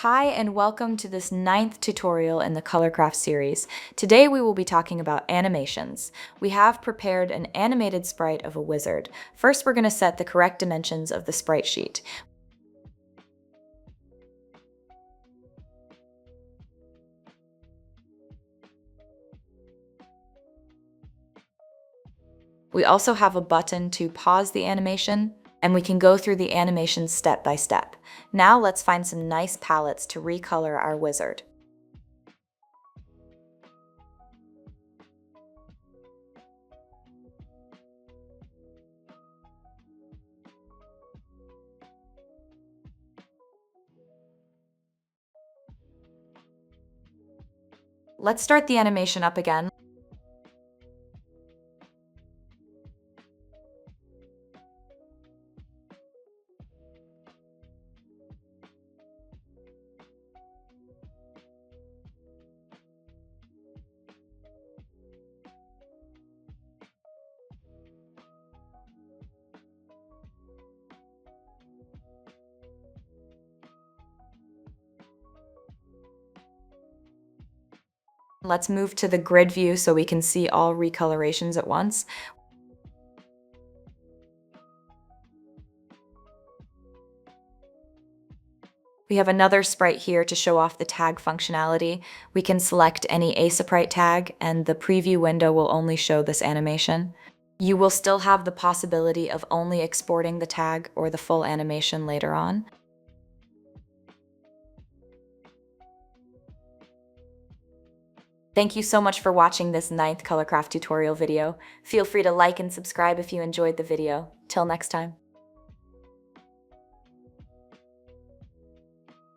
Hi and welcome to this 9th tutorial in the ColorCraft series. Today we will be talking about animations. We have prepared an animated sprite of a wizard. First we're going to set the correct dimensions of the sprite sheet. We also have a button to pause the animation, and we can go through the animation step by step. Now let's find some nice palettes to recolor our wizard. Let's start the animation up again. Let's move to the grid view so we can see all recolorations at once. We have another sprite here to show off the tag functionality. We can select any asprite tag and the preview window will only show this animation. You will still have the possibility of only exporting the tag or the full animation later on. Thank you so much for watching this 9th ColorCraft tutorial video. Feel free to like and subscribe if you enjoyed the video. Till next time.